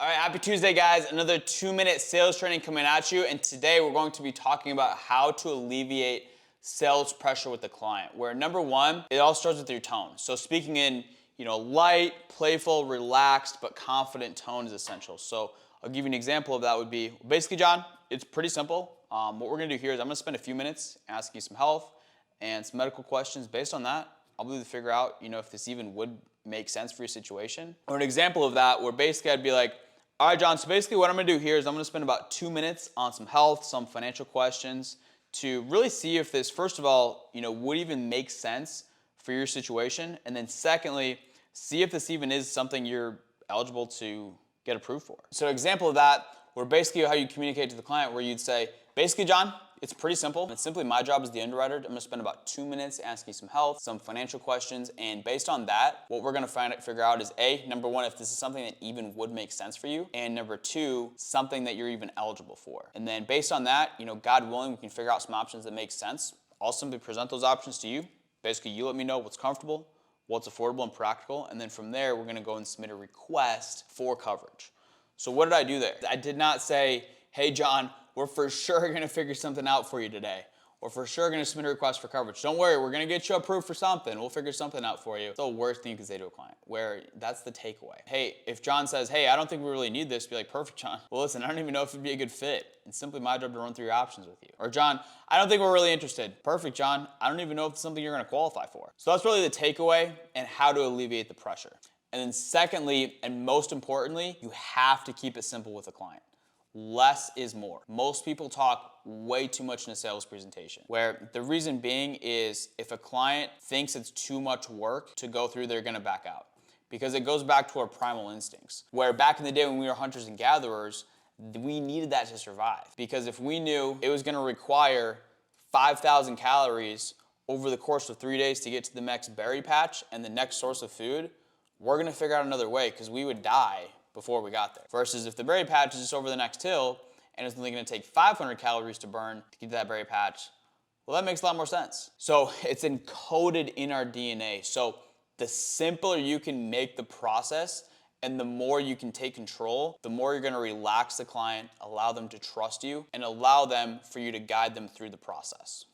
All right, happy Tuesday, guys. Another 2-minute sales training coming at you. And today we're going to be talking about how to alleviate sales pressure with the client. Where number one, it all starts with your tone. So speaking in, light, playful, relaxed, but confident tone is essential. So I'll give you an example of that would be, basically, John, it's pretty simple. What we're gonna do here is I'm gonna spend a few minutes asking you some health and some medical questions. Based on that, I'll be able to figure out, if this even would make sense for your situation. Or an example of that where basically I'd be like, all right, John, so basically what I'm gonna do here is I'm gonna spend about 2 minutes on some health, some financial questions to really see if this, first of all, would even make sense for your situation. And then secondly, see if this even is something you're eligible to get approved for. So an example of that, where basically how you communicate to the client, where you'd say, basically, John, it's pretty simple. It's simply my job as the underwriter. I'm gonna spend about 2 minutes asking you some health, some financial questions, and based on that, what we're gonna figure out is number one, if this is something that even would make sense for you, and number two, something that you're even eligible for. And then based on that, God willing, we can figure out some options that make sense. I'll simply present those options to you. Basically, you let me know what's comfortable, what's affordable and practical, and then from there, we're gonna go and submit a request for coverage. So what did I do there? I did not say, hey, John, we're for sure going to figure something out for you today. We're for sure going to submit a request for coverage. Don't worry, we're going to get you approved for something. We'll figure something out for you. It's the worst thing you can say to a client, where that's the takeaway. Hey, if John says, hey, I don't think we really need this, be like, perfect, John. Well, listen, I don't even know if it'd be a good fit. It's simply my job to run through your options with you. Or John, I don't think we're really interested. Perfect, John. I don't even know if it's something you're going to qualify for. So that's really the takeaway and how to alleviate the pressure. And then secondly, and most importantly, you have to keep it simple with a client. Less is more. Most people talk way too much in a sales presentation, where the reason being is if a client thinks it's too much work to go through, they're gonna back out. Because it goes back to our primal instincts, where back in the day when we were hunters and gatherers, we needed that to survive. Because if we knew it was gonna require 5,000 calories over the course of 3 days to get to the next berry patch and the next source of food, we're gonna figure out another way because we would die before we got there. Versus if the berry patch is just over the next hill and it's only gonna take 500 calories to burn to get to that berry patch, well, that makes a lot more sense. So it's encoded in our DNA. So the simpler you can make the process and the more you can take control, the more you're gonna relax the client, allow them to trust you, and allow them for you to guide them through the process.